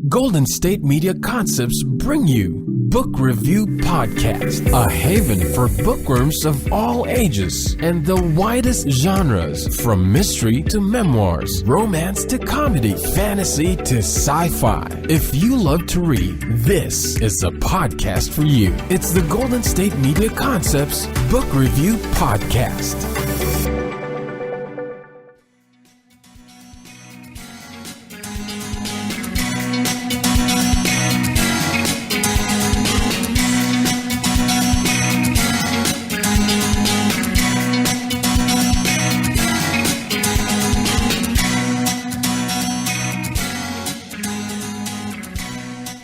Golden State Media Concepts bring you Book Review Podcast, a haven for bookworms of all ages and the widest genres, from mystery to memoirs, romance to comedy, fantasy to sci-fi. If you love to read, this is the podcast for you. It's the Golden State Media Concepts Book Review Podcast.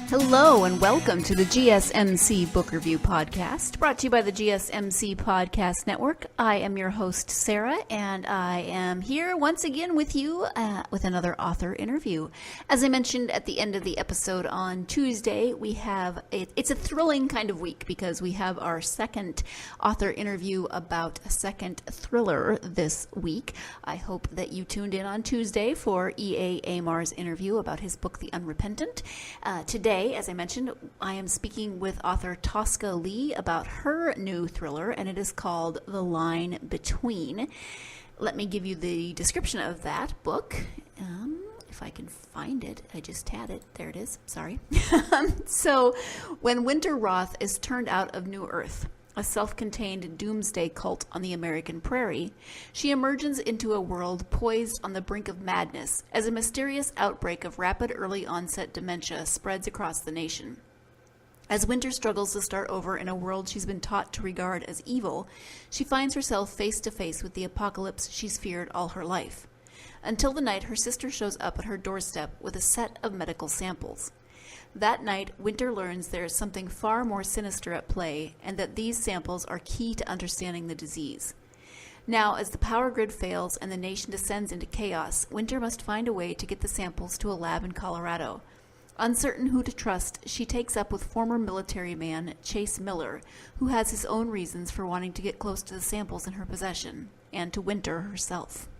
Hello and welcome to the GSMC Book Review Podcast, brought to you by the GSMC Podcast Network. I am your host, Sarah, and I am here once again with you with another author interview. As I mentioned at the end of the episode on Tuesday, we have it's a thrilling kind of week because we have our second author interview about a second thriller this week. I hope that you tuned in on Tuesday for E.A. Amar's interview about his book, The Unrepentant. Today, as I mentioned, I am speaking with author Tosca Lee about her new thriller, and it is called The Line Between. Let me give you the description of that book. If I can find it. I just had it. There it is. Sorry. So, when Wynter is turned out of New Earth, a self-contained doomsday cult on the American prairie, she emerges into a world poised on the brink of madness as a mysterious outbreak of rapid early-onset dementia spreads across the nation. As Wynter struggles to start over in a world she's been taught to regard as evil, she finds herself face-to-face with the apocalypse she's feared all her life. Until the night her sister shows up at her doorstep with a set of medical samples. That night, Wynter learns there is something far more sinister at play, and that these samples are key to understanding the disease. Now, as the power grid fails and the nation descends into chaos, Wynter must find a way to get the samples to a lab in Colorado. Uncertain who to trust, she takes up with former military man Chase Miller, who has his own reasons for wanting to get close to the samples in her possession, and to Wynter herself.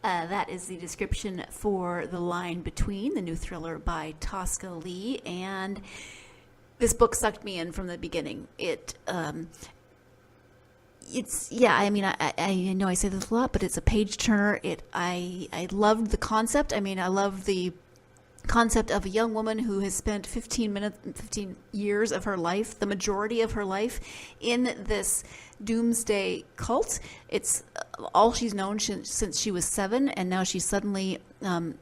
That is the description for The Line Between, the new thriller by Tosca Lee, and this book sucked me in from the beginning. I know I say this a lot, but it's a page turner. I loved the concept. I love the concept of a young woman who has spent 15 years of her life, the majority of her life, in this doomsday cult. It's all she's known since she was 7, and now she's suddenly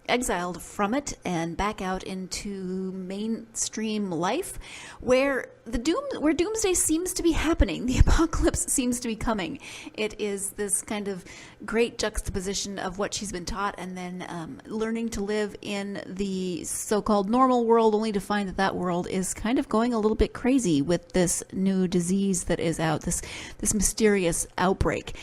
exiled from it and back out into mainstream life, where doomsday seems to be happening. The apocalypse seems to be coming. It is this kind of great juxtaposition of what she's been taught, and then learning to live in the so-called normal world, only to find that world is kind of going a little bit crazy with this new disease that is out, this mysterious outbreak.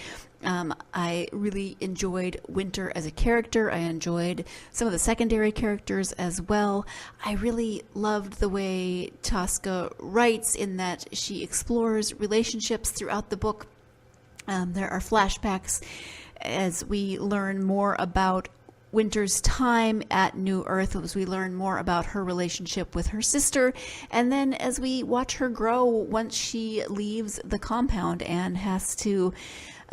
I really enjoyed Wynter as a character. I enjoyed some of the secondary characters as well. I really loved the way Tosca writes, in that she explores relationships throughout the book. There are flashbacks as we learn more about Wynter's time at New Earth, as we learn more about her relationship with her sister, and then as we watch her grow once she leaves the compound and has to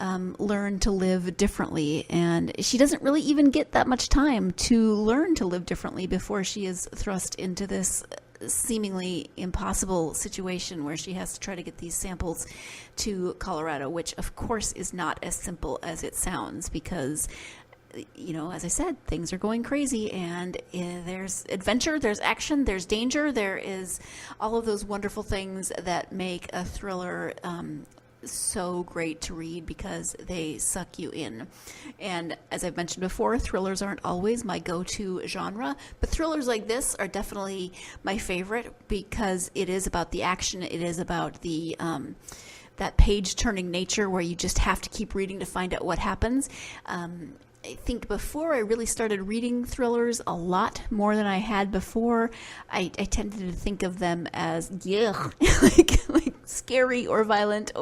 learn to live differently. And she doesn't really even get that much time to learn to live differently before she is thrust into this seemingly impossible situation where she has to try to get these samples to Colorado, which of course is not as simple as it sounds, because as I said, things are going crazy, and there's adventure, there's action, there's danger, there is all of those wonderful things that make a thriller so great to read, because they suck you in. And as I've mentioned before, thrillers aren't always my go-to genre, but thrillers like this are definitely my favorite, because it is about the action, it is about the that page-turning nature where you just have to keep reading to find out what happens. I think before I really started reading thrillers a lot more than I had before, I tended to think of them as like scary or violent,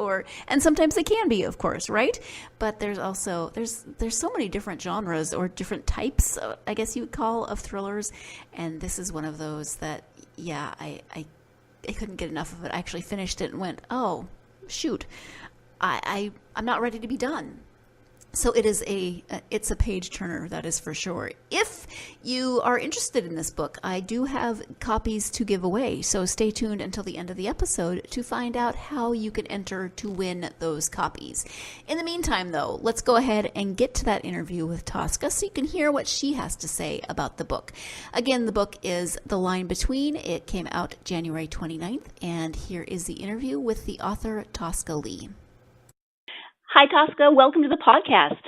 and sometimes they can be, of course, right? But there's also there's so many different genres or different types, I guess you would call, of thrillers, and this is one of those that I couldn't get enough of it. I actually finished it and went, oh shoot, I'm not ready to be done. So it's a page turner, that is for sure. If you are interested in this book, I do have copies to give away. So stay tuned until the end of the episode to find out how you can enter to win those copies. In the meantime, though, let's go ahead and get to that interview with Tosca so you can hear what she has to say about the book. Again, the book is The Line Between. It came out January 29th, and here is the interview with the author, Tosca Lee. Hi, Tosca. Welcome to the podcast.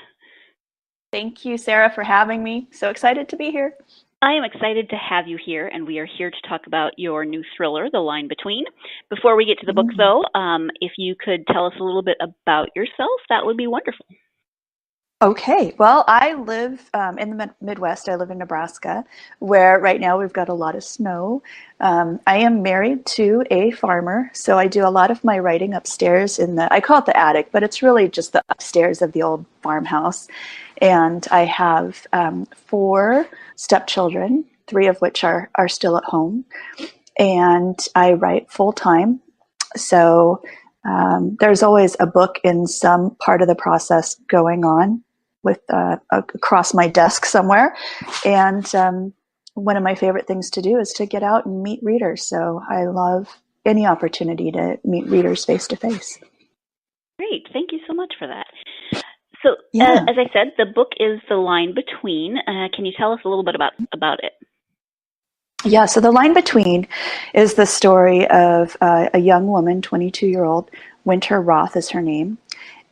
Thank you, Sarah, for having me. So excited to be here. I am excited to have you here, and we are here to talk about your new thriller, The Line Between. Before we get to the book, though, if you could tell us a little bit about yourself, that would be wonderful. Okay. Well, I live in the Midwest. I live in Nebraska, where right now we've got a lot of snow. I am married to a farmer, so I do a lot of my writing upstairs I call it the attic, but it's really just the upstairs of the old farmhouse. And I have 4 stepchildren, 3 of which are still at home. And I write full time. So there's always a book in some part of the process going on with across my desk somewhere. And one of my favorite things to do is to get out and meet readers. So I love any opportunity to meet readers face to face. Great. Thank you so much for that. So as I said, the book is The Line Between. Can you tell us a little bit about it? Yeah, so The Line Between is the story of a young woman, 22-year-old, Wynter Roth is her name,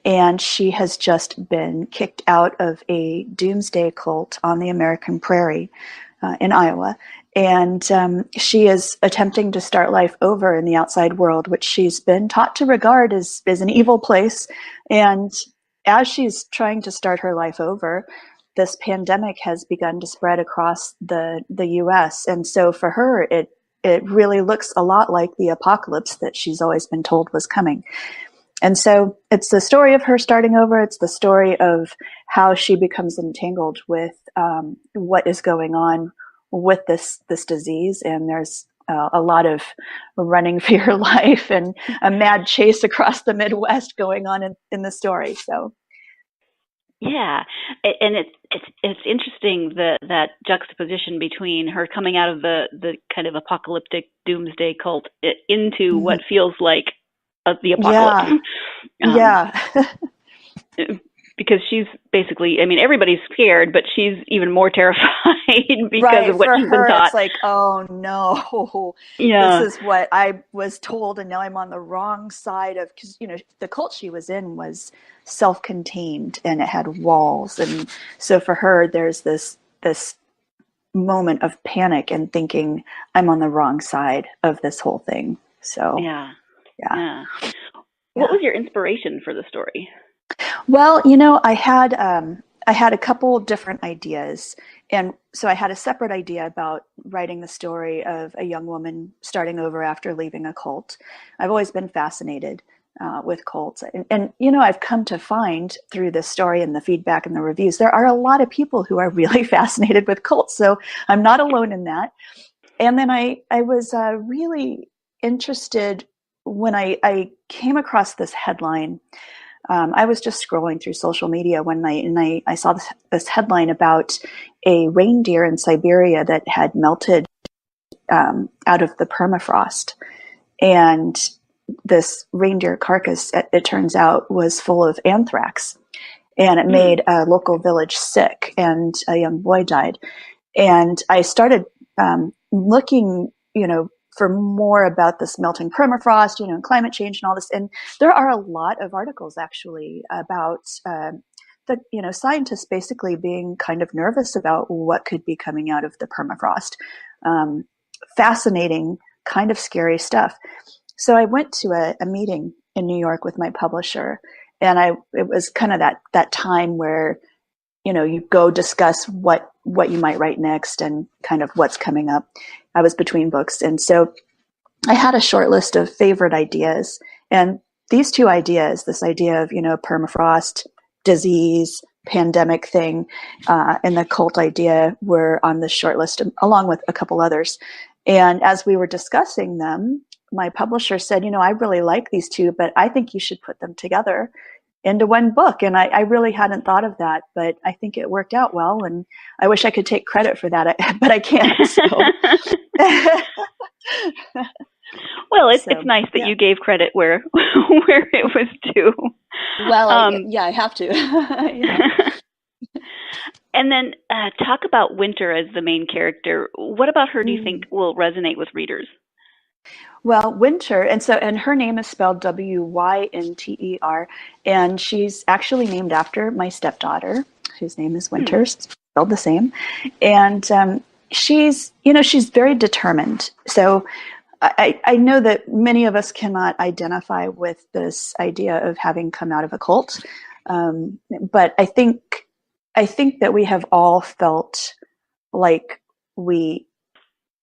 and she has just been kicked out of a doomsday cult on the American prairie in Iowa. And she is attempting to start life over in the outside world, which she's been taught to regard as an evil place. And as she's trying to start her life over, this pandemic has begun to spread across the U.S. And so for her, it really looks a lot like the apocalypse that she's always been told was coming. And so it's the story of her starting over. It's the story of how she becomes entangled with what is going on with this disease. And there's a lot of running for your life and a mad chase across the Midwest going on in the story. So. Yeah, and it's interesting that juxtaposition between her coming out of the kind of apocalyptic doomsday cult into what feels like the apocalypse. Yeah. Because she's basically, I mean, everybody's scared, but she's even more terrified because of what she's been taught. It's like, oh no, this is what I was told, and now I'm on the wrong side of, because the cult she was in was self-contained and it had walls, and so for her, there's this moment of panic and thinking, I'm on the wrong side of this whole thing. So yeah. What was your inspiration for the story? Well, I had a couple different ideas, and so I had a separate idea about writing the story of a young woman starting over after leaving a cult. I've always been fascinated with cults, and I've come to find through this story and the feedback and the reviews, there are a lot of people who are really fascinated with cults. So I'm not alone in that. And then I was really interested when I came across this headline. I was just scrolling through social media one night, and I saw this headline about a reindeer in Siberia that had melted out of the permafrost. And this reindeer carcass, it turns out, was full of anthrax. And it made a local village sick, and a young boy died. And I started looking, for more about this melting permafrost, and climate change and all this. And there are a lot of articles actually about scientists basically being kind of nervous about what could be coming out of the permafrost. Fascinating, kind of scary stuff. So I went to a meeting in New York with my publisher, and it was kind of that time where, you go discuss what you might write next and kind of what's coming up. I was between books. And so I had a short list of favorite ideas. And these two ideas, this idea of, permafrost, disease, pandemic thing, and the cult idea were on the short list along with a couple others. And as we were discussing them, my publisher said, I really like these two, but I think you should put them together into one book. And I really hadn't thought of that, but I think it worked out well. And I wish I could take credit for that, but I can't. So. Well, it's nice that you gave credit where it was due. Well, I have to. And then talk about Wynter as the main character. What about her do you think will resonate with readers? Well, Wynter, and her name is spelled Wynter, and she's actually named after my stepdaughter, whose name is Wynter, spelled the same. And she's very determined. So I know that many of us cannot identify with this idea of having come out of a cult, but I think that we have all felt like we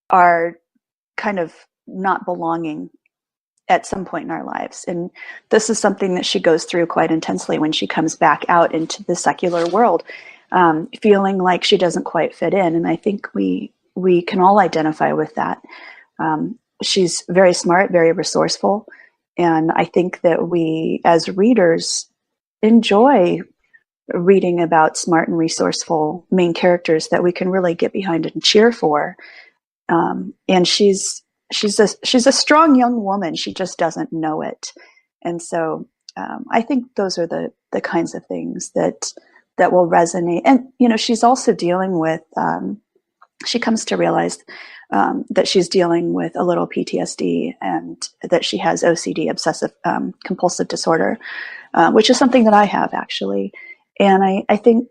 are kind of not belonging at some point in our lives. And this is something that she goes through quite intensely when she comes back out into the secular world, feeling like she doesn't quite fit in. And I think we can all identify with that. She's very smart, very resourceful. And I think that we, as readers, enjoy reading about smart and resourceful main characters that we can really get behind and cheer for. And she's a strong young woman. She just doesn't know it. And so I think those are the kinds of things that will resonate. And, she's also dealing with, she comes to realize that she's dealing with a little PTSD and that she has OCD, obsessive compulsive disorder, which is something that I have actually. And I think,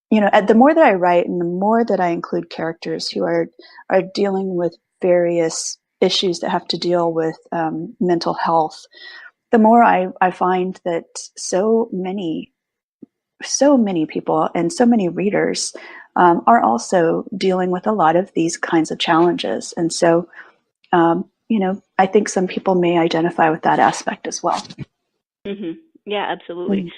the more that I write and the more that I include characters who are dealing with various issues that have to deal with mental health, the more I find that so many people and so many readers are also dealing with a lot of these kinds of challenges. And so, I think some people may identify with that aspect as well. Mm-hmm. Yeah, absolutely. Mm-hmm.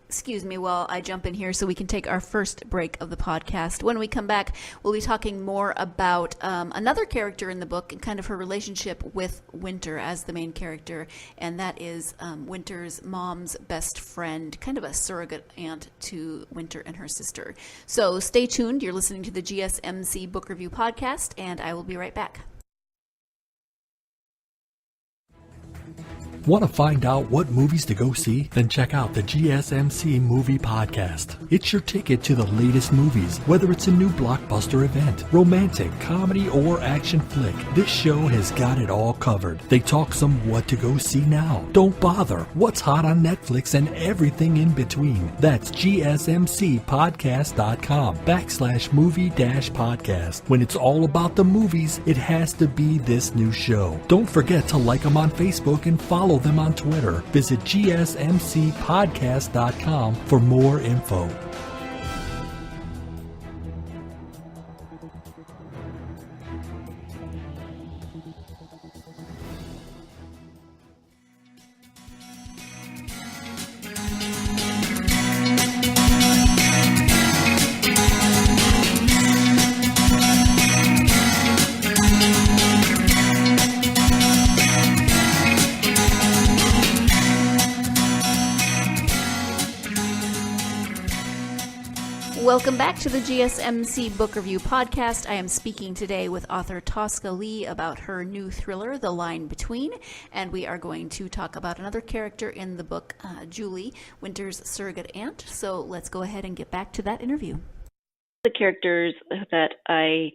Excuse me while I jump in here so we can take our first break of the podcast. When we come back, we'll be talking more about another character in the book and kind of her relationship with Wynter as the main character, and that is Wynter's mom's best friend, kind of a surrogate aunt to Wynter and her sister. So stay tuned. You're listening to the GSMC Book Review Podcast, and I will be right back. Want to find out what movies to go see? Then check out the GSMC Movie Podcast. It's your ticket to the latest movies, whether it's a new blockbuster event, romantic, comedy, or action flick. This show has got it all covered. They talk some what to go see now. Don't bother. What's hot on Netflix and everything in between. That's gsmcpodcast.com/movie-podcast. When it's all about the movies, it has to be this new show. Don't forget to like them on Facebook and follow them on Twitter. Visit gsmcpodcast.com for more info. Welcome back to the GSMC Book Review Podcast. I am speaking today with author Tosca Lee about her new thriller, The Line Between, and we are going to talk about another character in the book, Julie, Wynter's surrogate aunt. So let's go ahead and get back to that interview. The characters that I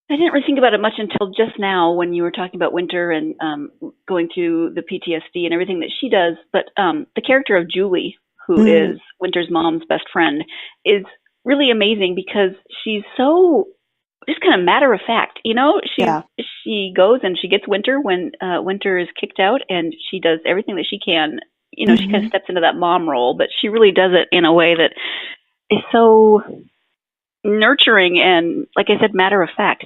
didn't really think about it much until just now when you were talking about Wynter and going through the PTSD and everything that she does. But the character of Julie, who is Wynter's mom's best friend, is really amazing because she's so just kind of matter of fact. She goes and she gets Wynter when Wynter is kicked out, and she does everything that she can. She kind of steps into that mom role, but she really does it in a way that is so nurturing and, like I said, matter of fact.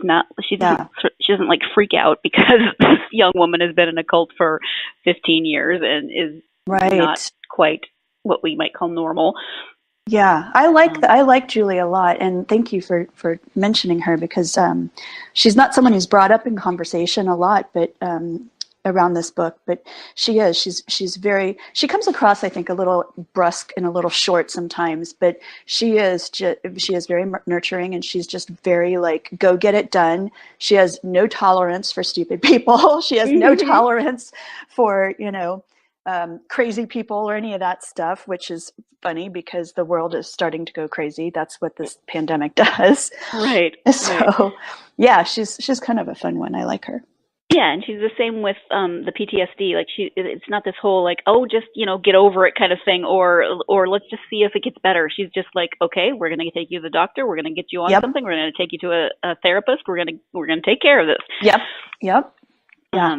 She doesn't like freak out because this young woman has been in a cult for 15 years and is not quite what we might call normal. Yeah, I like Julie a lot, and thank you for mentioning her, because she's not someone who's brought up in conversation a lot, but around this book. But she's very, she comes across, I think, a little brusque and a little short sometimes, but she is very nurturing, and she's just very like, go get it done. She has no tolerance for stupid people. She has no tolerance for crazy people or any of that stuff, which is funny because the world is starting to go crazy. That's what this pandemic does. Right. So yeah, she's kind of a fun one. I like her. Yeah, and she's the same with the PTSD. Like it's not this whole like, oh, just get over it kind of thing, or let's just see if it gets better. She's just like, okay, we're gonna take you to the doctor. We're gonna get you on something. We're gonna take you to a therapist. We're gonna take care of this. Yep. Yeah.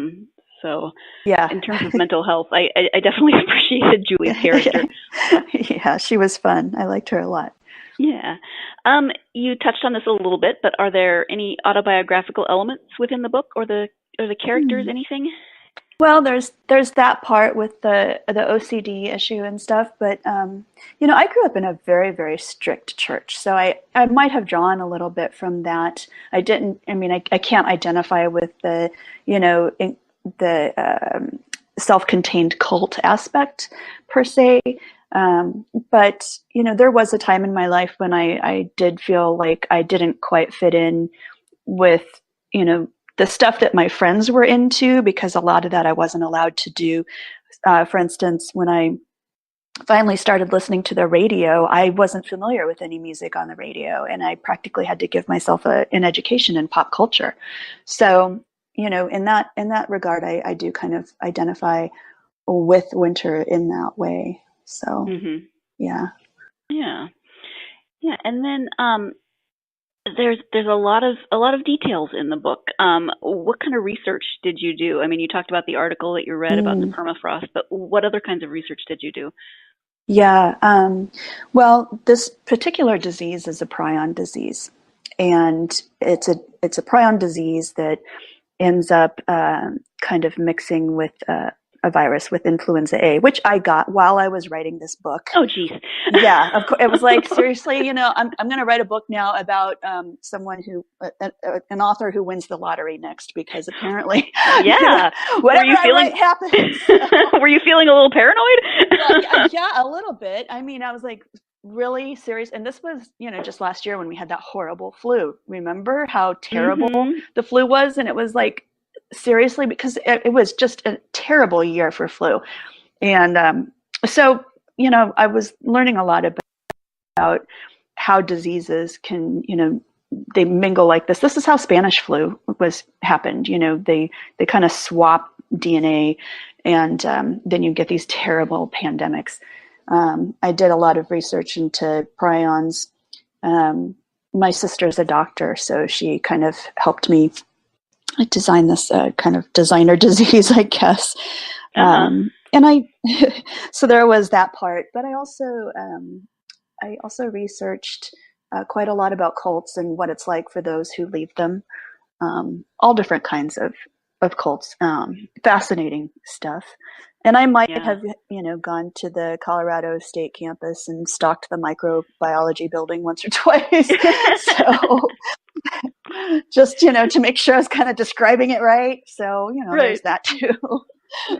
So yeah, in terms of mental health, I definitely appreciated Julie's character. Yeah, she was fun. I liked her a lot. Yeah. You touched on this a little bit, but are there any autobiographical elements within the book or the characters, anything? Well, there's that part with the OCD issue and stuff, but I grew up in a very, very strict church, so I might have drawn a little bit from that. I can't identify with the self-contained cult aspect per se, but there was a time in my life when I did feel like I didn't quite fit in with the stuff that my friends were into, because a lot of that I wasn't allowed to do. For instance, when I finally started listening to the radio, I wasn't familiar with any music on the radio, and I practically had to give myself an education in pop culture. So, in that regard, I do kind of identify with Wynter in that way. So, yeah. And then, there's a lot of details in the book. What kind of research did you do? I mean, you talked about the article that you read about the permafrost, but what other kinds of research did you do? Yeah. Well, this particular disease is a prion disease, and it's a prion disease that ends up kind of mixing with a virus, with influenza A, which I got while I was writing this book. Oh, geez. Yeah, of course. It was like, seriously, I'm going to write a book now about someone an author who wins the lottery next, because apparently, whatever might happen. So. Were you feeling a little paranoid? Yeah, a little bit. I mean, I was like really serious, and this was, just last year when we had that horrible flu. Remember how terrible the flu was, and it was like, seriously, because it was just a terrible year for flu. And so, I was learning a lot about how diseases can, they mingle like this. This is how Spanish flu happened. They kind of swap DNA, and then you get these terrible pandemics. I did a lot of research into prions. My sister's a doctor, so she kind of helped me design this kind of designer disease, I guess. And so there was that part, but I also researched quite a lot about cults and what it's like for those who leave them. All different kinds of cults, fascinating stuff. And I might have, gone to the Colorado State campus and stalked the microbiology building once or twice. So just, to make sure I was kind of describing it right. So, there's that too.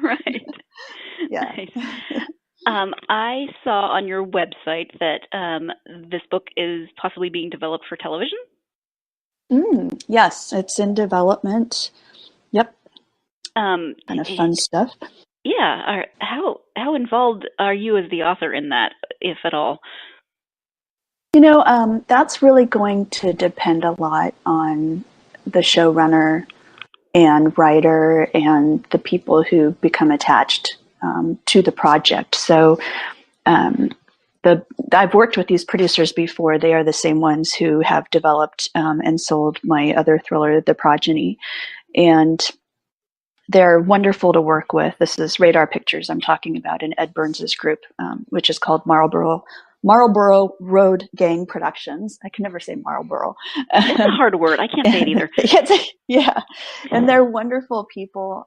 Right. Yeah. Nice. I saw on your website that this book is possibly being developed for television. Yes, it's in development. Yep. Kind of fun stuff. Yeah. How involved are you as the author in that, if at all? That's really going to depend a lot on the showrunner and writer and the people who become attached to the project. So I've worked with these producers before. They are the same ones who have developed and sold my other thriller, The Progeny. And they're wonderful to work with. This is Radar Pictures I'm talking about, in Ed Burns's group, which is called Marlboro Marlboro Road Gang Productions. I can never say Marlboro. It's a hard word. I can't say it either. Yeah, and they're wonderful people.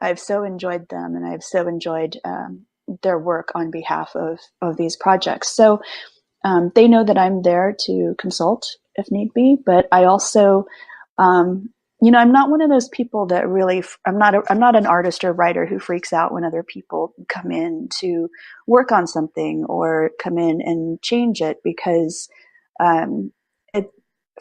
I've so enjoyed them, and I've so enjoyed their work on behalf of these projects. So they know that I'm there to consult if need be, but I also, I'm not one of those people that really, I'm not an artist or writer who freaks out when other people come in to work on something or come in and change it, because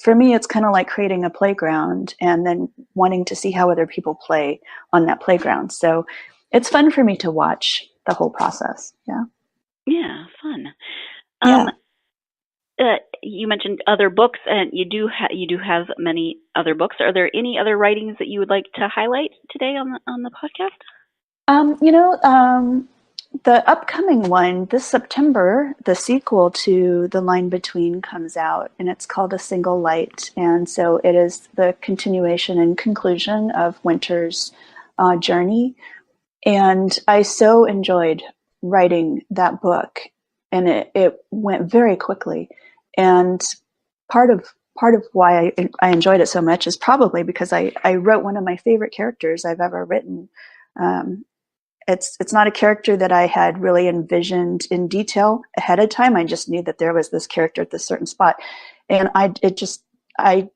for me, it's kind of like creating a playground and then wanting to see how other people play on that playground. So it's fun for me to watch the whole process. Yeah. Yeah, fun. Yeah. You mentioned other books, and you do have many other books. Are there any other writings that you would like to highlight today on the podcast? The upcoming one this September, the sequel to The Line Between comes out, and it's called A Single Light. And so it is the continuation and conclusion of Wynter's journey. And I so enjoyed writing that book, and it went very quickly. And part of why I enjoyed it so much is probably because I wrote one of my favorite characters I've ever written. It's not a character that I had really envisioned in detail ahead of time. I just knew that there was this character at this certain spot, and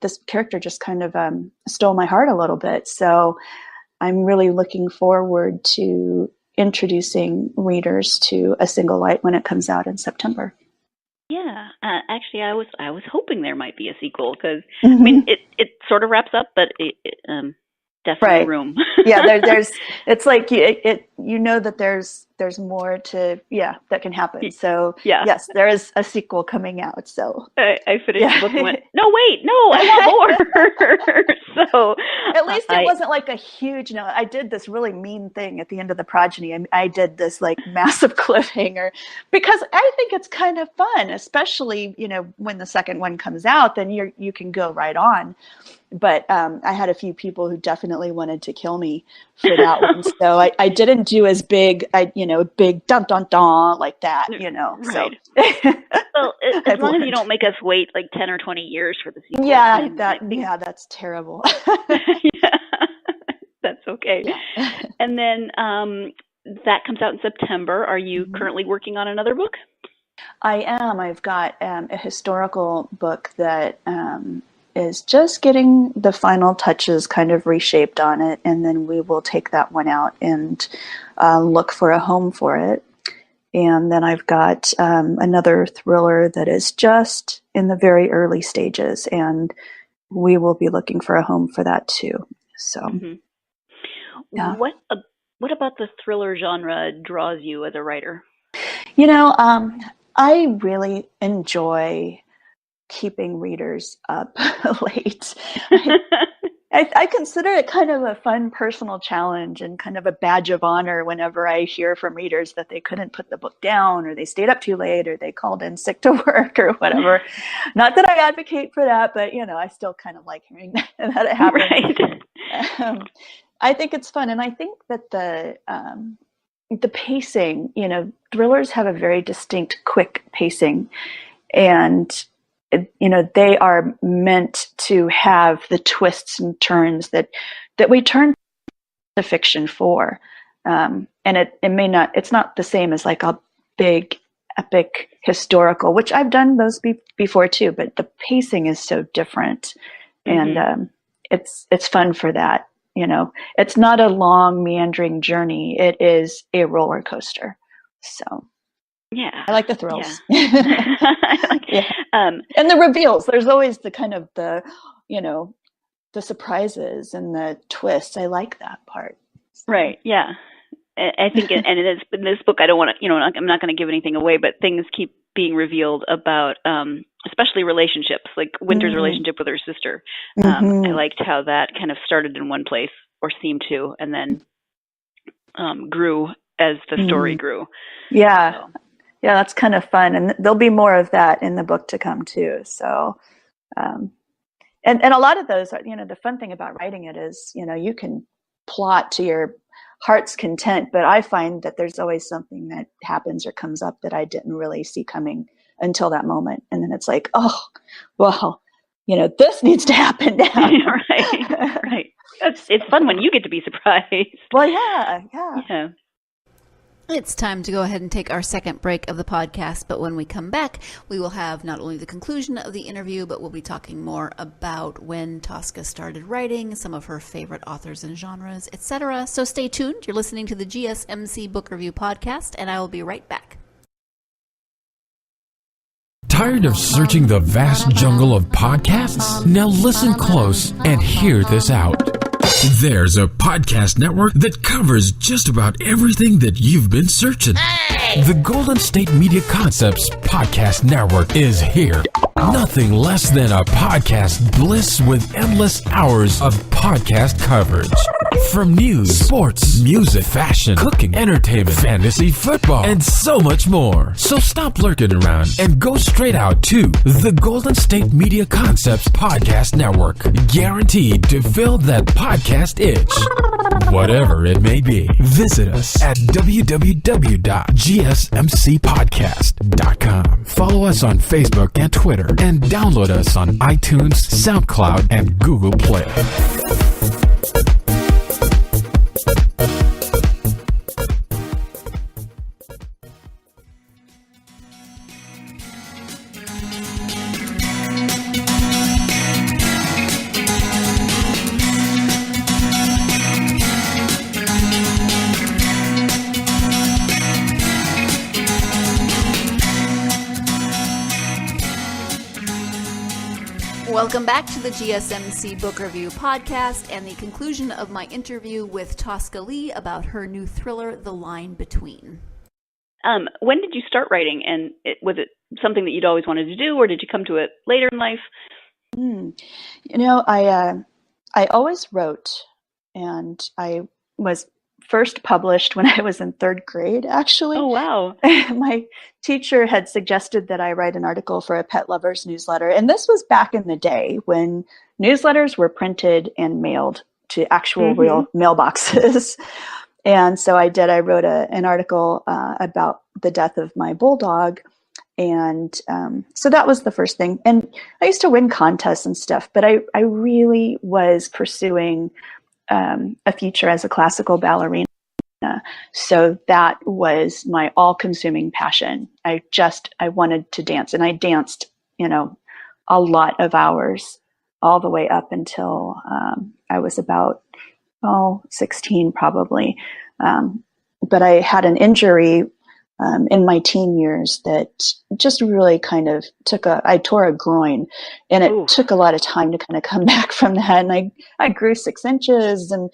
this character just kind of stole my heart a little bit. So I'm really looking forward to introducing readers to A Single Light when it comes out in September. Yeah, actually, I was hoping there might be a sequel, because I mean it sort of wraps up, but definitely right. room. Yeah, there's it's like that there's more to that can happen. So yes, there is a sequel coming out. So I finished the book and went, no, wait, no, I want more. So at least it wasn't like a huge. I did this really mean thing at the end of the progeny. I did this like massive cliffhanger because I think it's kind of fun, especially when the second one comes out, then you can go right on. But I had a few people who definitely wanted to kill me for that one, so I didn't do as big, big dun dun dun like that, Right. So, well, as long as you don't make us wait like 10 or 20 years for the sequel. Yeah, that's terrible. Yeah, that's okay. Yeah. And then that comes out in September. Are you currently working on another book? I am. I've got a historical book that is just getting the final touches kind of reshaped on it, and then we will take that one out and look for a home for it. And then I've got another thriller that is just in the very early stages, and we will be looking for a home for that too. So, yeah. What about the thriller genre draws you as a writer? I really enjoy keeping readers up late. I consider it kind of a fun personal challenge and kind of a badge of honor whenever I hear from readers that they couldn't put the book down, or they stayed up too late, or they called in sick to work or whatever. Not that I advocate for that, but I still kind of like hearing that it happens. Right. I think it's fun, and I think that the pacing, thrillers have a very distinct, quick pacing, and they are meant to have the twists and turns that we turn to fiction for. And it's not the same as like a big epic historical, which I've done those before too, but the pacing is so different. And it's fun for that. It's not a long meandering journey. It is a roller coaster. So yeah, I like the thrills. Yeah. And the reveals. There's always the kind of the surprises and the twists. I like that part. So. Right. Yeah. I think, and it is in this book. I don't want to, I'm not going to give anything away, but things keep being revealed about, especially relationships, like Wynter's relationship with her sister. I liked how that kind of started in one place, or seemed to, and then grew as the story grew. Yeah. So. Yeah, that's kind of fun. And there'll be more of that in the book to come too. So, and a lot of those are, the fun thing about writing it is, you can plot to your heart's content. But I find that there's always something that happens or comes up that I didn't really see coming until that moment. And then it's like, oh, well, this needs to happen now. Right. It's fun when you get to be surprised. Well, yeah. It's time to go ahead and take our second break of the podcast, but when we come back, we will have not only the conclusion of the interview, but we'll be talking more about when Tosca started writing, some of her favorite authors and genres, etc. So stay tuned. You're listening to the GSMC Book Review Podcast, and I will be right back. Tired of searching the vast jungle of podcasts? Now listen close and hear this out. There's a podcast network that covers just about everything that you've been searching. Hey! The Golden State Media Concepts Podcast Network is here. Nothing less than a podcast bliss with endless hours of podcast coverage. From news, sports, music, fashion, cooking, entertainment, fantasy, football, and so much more. So stop lurking around and go straight out to the Golden State Media Concepts Podcast Network. Guaranteed to fill that podcast itch. Whatever it may be, visit us at www.gsmcpodcast.com. Follow us on Facebook and Twitter, and download us on iTunes, SoundCloud, and Google Play. Welcome back to the GSMC Book Review Podcast and the conclusion of my interview with Tosca Lee about her new thriller, The Line Between. When did you start writing, and was it something that you'd always wanted to do, or did you come to it later in life? I always wrote, and I was first published when I was in third grade, actually. Oh, wow. My teacher had suggested that I write an article for a pet lovers newsletter. And this was back in the day when newsletters were printed and mailed to actual real mailboxes. And so I did. I wrote an article about the death of my bulldog. And so that was the first thing. And I used to win contests and stuff, but I really was pursuing a future as a classical ballerina. So that was my all-consuming passion. I wanted to dance, and I danced, a lot of hours all the way up until I was about 16 probably. But I had an injury in my teen years that just really kind of I tore a groin, and it took a lot of time to kind of come back from that. And I grew 6 inches, and,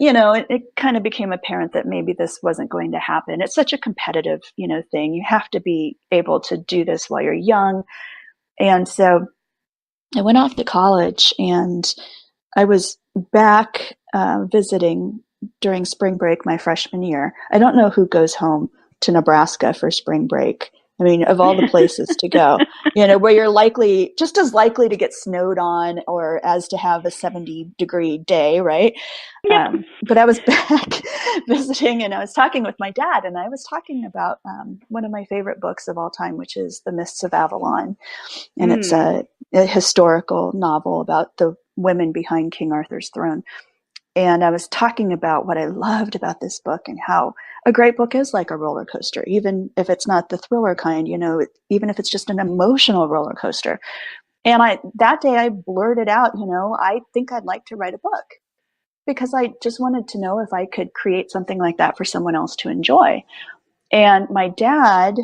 it kind of became apparent that maybe this wasn't going to happen. It's such a competitive, thing. You have to be able to do this while you're young. And so I went off to college, and I was back visiting during spring break my freshman year. I don't know who goes home to Nebraska for spring break. I mean, of all the places to go, where you're just as likely to get snowed on or as to have a 70-degree day, right? Yep. But I was back visiting, and I was talking with my dad, and I was talking about one of my favorite books of all time, which is The Mists of Avalon. And it's a historical novel about the women behind King Arthur's throne. And I was talking about what I loved about this book and how a great book is like a roller coaster, even if it's not the thriller kind, even if it's just an emotional roller coaster. And that day I blurted out, I think I'd like to write a book, because I just wanted to know if I could create something like that for someone else to enjoy. And my dad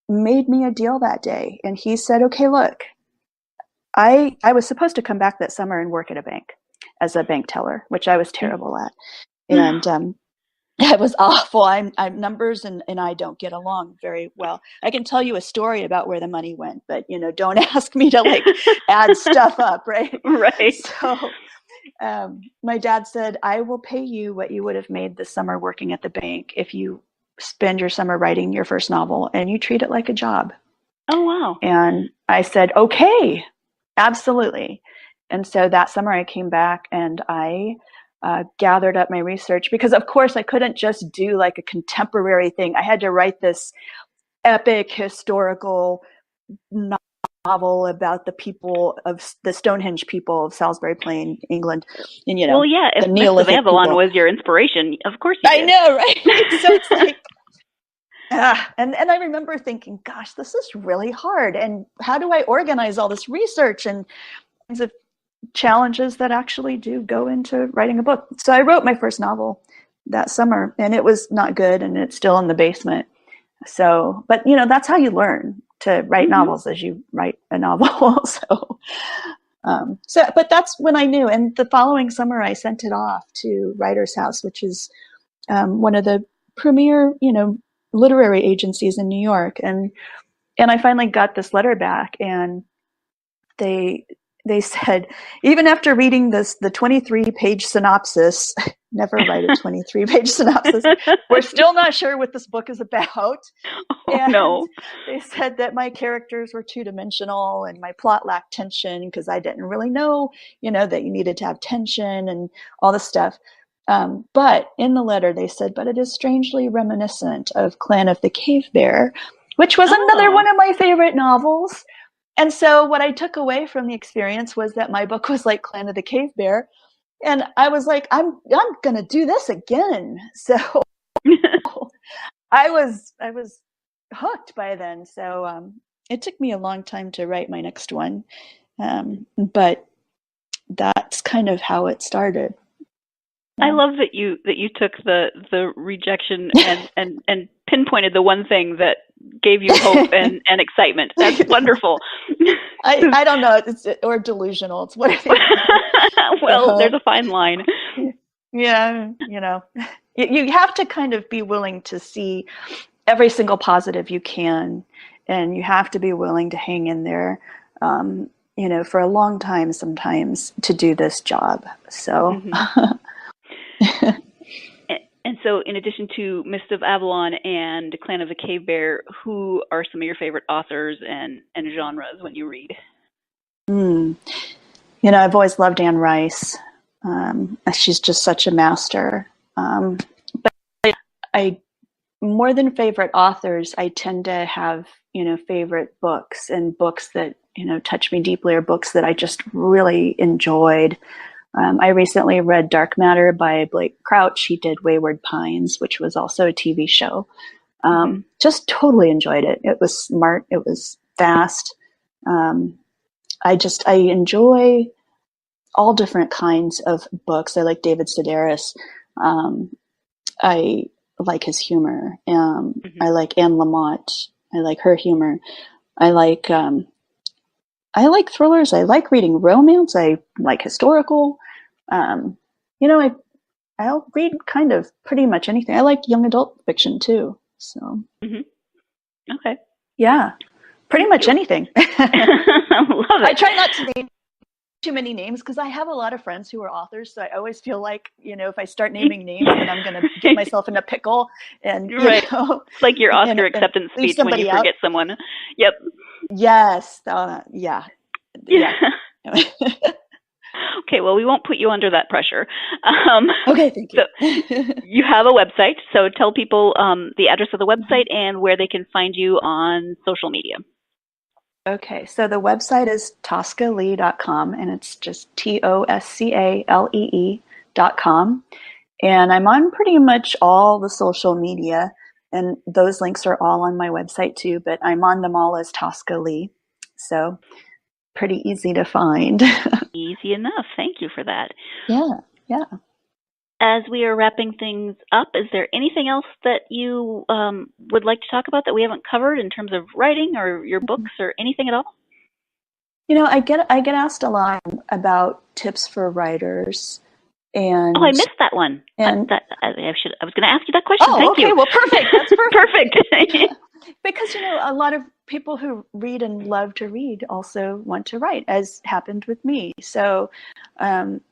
made me a deal that day. And he said, okay, look, I was supposed to come back that summer and work at a bank as a bank teller, which I was terrible at. And it was awful. I'm numbers and I don't get along very well. I can tell you a story about where the money went, but don't ask me to add stuff up, right? Right. So my dad said, I will pay you what you would have made this summer working at the bank if you spend your summer writing your first novel and you treat it like a job. Oh, wow. And I said, okay, absolutely. And so that summer I came back and I gathered up my research, because of course I couldn't just do like a contemporary thing. I had to write this epic historical novel about the people of the Stonehenge people of Salisbury Plain, England, and well, yeah, if the Mists of Neolithic Avalon people. was your inspiration, of course you I did. know, right? So it's like, and I remember thinking, gosh, this is really hard, and how do I organize all this research and kinds of challenges that actually do go into writing a book? So I wrote my first novel that summer, and it was not good, and it's still in the basement. So, but that's how you learn to write novels, as you write a novel. But that's when I knew. And the following summer, I sent it off to Writer's House, which is one of the premier, literary agencies in New York. And I finally got this letter back, and they said, even after reading the 23-page synopsis, never write a 23-page synopsis, we're still not sure what this book is about. No. They said that my characters were two-dimensional and my plot lacked tension, because I didn't really know, that you needed to have tension and all this stuff. But in the letter, they said, but it is strangely reminiscent of Clan of the Cave Bear, which was another one of my favorite novels. And so what I took away from the experience was that my book was like Clan of the Cave Bear. And I was like, I'm going to do this again. So I was hooked by then. So it took me a long time to write my next one. But that's kind of how it started. I love that you took the rejection and pinpointed the one thing that gave you hope and excitement. That's wonderful. I don't know, or delusional. It's what I think. Well, there's a fine line. Yeah, you have to kind of be willing to see every single positive you can, and you have to be willing to hang in there, for a long time sometimes to do this job. So. And so, in addition to Mist of Avalon and Clan of the Cave Bear, who are some of your favorite authors and genres when you read? I've always loved Anne Rice. She's just such a master. But I more than favorite authors, I tend to have, favorite books, and books that, touch me deeply, or books that I just really enjoyed. I recently read Dark Matter by Blake Crouch. He did Wayward Pines, which was also a TV show. Just totally enjoyed it. It was smart. It was fast. I enjoy all different kinds of books. I like David Sedaris. I like his humor. I like Anne Lamott. I like her humor. I like thrillers. I like reading romance. I like historical. I'll read kind of pretty much anything. I like young adult fiction too. So. Okay. Yeah, pretty much anything. Love it. I try not to name too many names, because I have a lot of friends who are authors, so I always feel like, if I start naming names, then I'm going to get myself in a pickle. And it's like your Oscar acceptance speech when you forget someone. Yep. Yes. Yeah. Okay, well, we won't put you under that pressure. Okay, thank you. So you have a website, so tell people the address of the website and where they can find you on social media. Okay, so the website is toscalee.com, and it's just TOSCALEE.com. And I'm on pretty much all the social media, and those links are all on my website too, but I'm on them all as Tosca Lee. So pretty easy to find. Easy enough. Thank you for that. Yeah. As we are wrapping things up, is there anything else that you would like to talk about that we haven't covered in terms of writing or your books or anything at all? I get asked a lot about tips for writers. And I missed that one. And I was going to ask you that question. Oh, Thank okay. you. Well, perfect. That's perfect. Perfect. Because, a lot of people who read and love to read also want to write, as happened with me. So the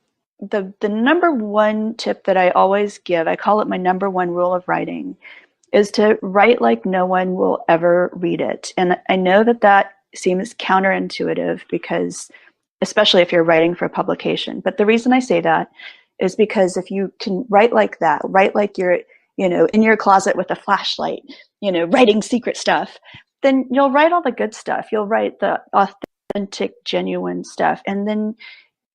number one tip that I always give, I call it my number one rule of writing, is to write like no one will ever read it. And I know that seems counterintuitive, because especially if you're writing for publication. But the reason I say that is because if you can write like that, write like you're, in your closet with a flashlight, writing secret stuff, then you'll write all the good stuff. You'll write the authentic, genuine stuff. And then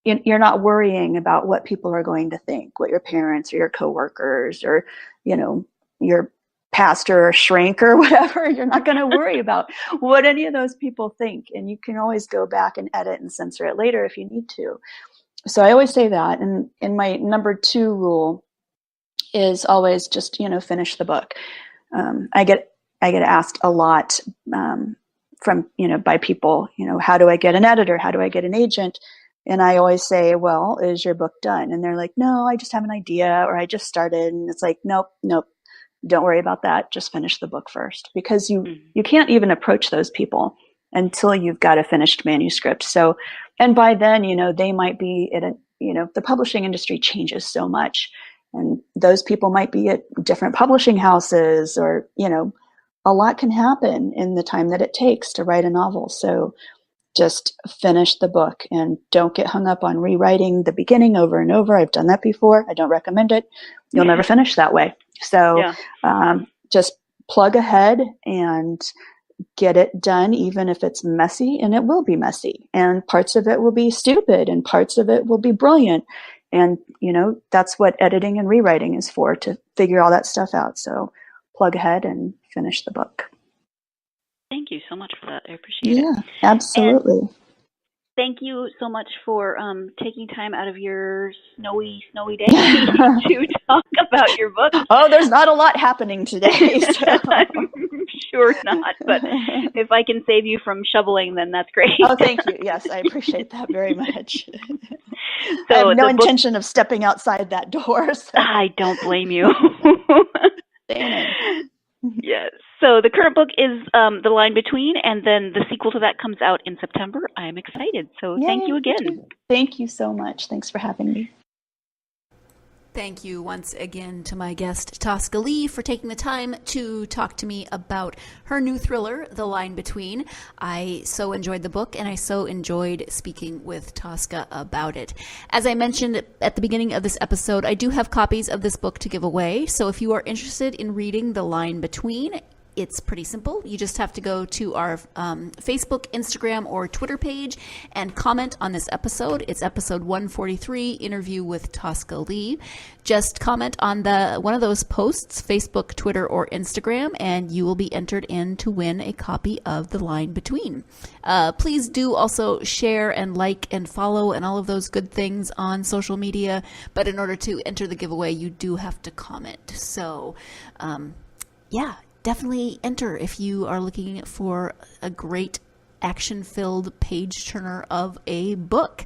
you're not worrying about what people are going to think, what your parents or your coworkers or, your pastor or shrink or whatever. You're not going to worry about what any of those people think. And you can always go back and edit and censor it later if you need to. So I always say that. And in my number 2 rule is always just, finish the book. I get asked a lot from, by people, how do I get an editor? How do I get an agent? And I always say, well, is your book done? And they're like, no, I just have an idea, or I just started. And it's like, nope, don't worry about that. Just finish the book first, because you can't even approach those people until you've got a finished manuscript. So, and by then, they might be at the publishing industry changes so much, and those people might be at different publishing houses, or, a lot can happen in the time that it takes to write a novel. So just finish the book and don't get hung up on rewriting the beginning over and over. I've done that before. I don't recommend it. You'll never finish that way. So just plug ahead and get it done, even if it's messy, and it will be messy. And parts of it will be stupid and parts of it will be brilliant. And, that's what editing and rewriting is for, to figure all that stuff out. So plug ahead and finish the book. Thank you so much for that. I appreciate it. Yeah, absolutely. And thank you so much for taking time out of your snowy day to talk about your book. Oh, there's not a lot happening today. So. I'm sure not, but if I can save you from shoveling, then that's great. Oh, thank you. Yes, I appreciate that very much. So I have no intention of stepping outside that door. So. I don't blame you. Yes. So the current book is The Line Between, and then the sequel to that comes out in September. I'm excited. So thank you again. Thank you so much. Thanks for having me. Thank you once again to my guest, Tosca Lee, for taking the time to talk to me about her new thriller, The Line Between. I so enjoyed the book, and I so enjoyed speaking with Tosca about it. As I mentioned at the beginning of this episode, I do have copies of this book to give away. So if you are interested in reading The Line Between, it's pretty simple. You just have to go to our Facebook, Instagram, or Twitter page and comment on this episode. It's episode 143, Interview with Tosca Lee. Just comment on one of those posts, Facebook, Twitter, or Instagram, and you will be entered in to win a copy of The Line Between. Please do also share and like and follow and all of those good things on social media. But in order to enter the giveaway, you do have to comment. So, definitely enter if you are looking for a great action-filled page-turner of a book.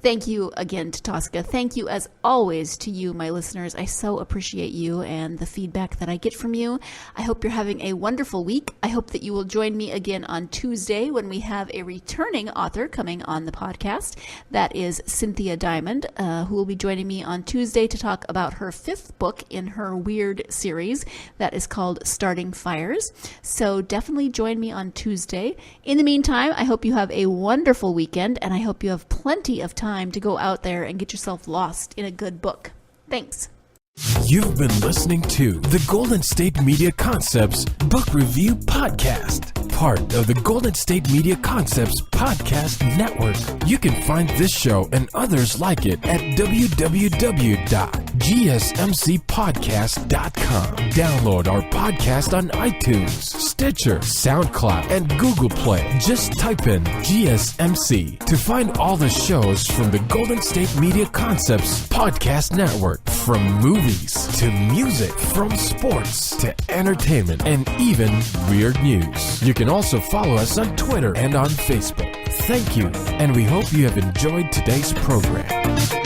Thank you again to Tosca. Thank you, as always, to you, my listeners. I so appreciate you and the feedback that I get from you. I hope you're having a wonderful week. I hope that you will join me again on Tuesday when we have a returning author coming on the podcast. That is Cynthia Diamond, who will be joining me on Tuesday to talk about her 5th book in her Weird series that is called Starting Fires. So definitely join me on Tuesday. In the meantime, I hope you have a wonderful weekend, and I hope you have plenty of time to go out there and get yourself lost in a good book. Thanks. You've been listening to the Golden State Media Concepts Book Review Podcast, part of the Golden State Media Concepts Podcast Network. You can find this show and others like it at www.gsmcpodcast.com. Download our podcast on iTunes, Stitcher, SoundCloud, and Google Play. Just type in GSMC to find all the shows from the Golden State Media Concepts Podcast Network, from movies to music, from sports to entertainment, and even weird news. You can also follow us on Twitter and on Facebook. Thank you, and we hope you have enjoyed today's program.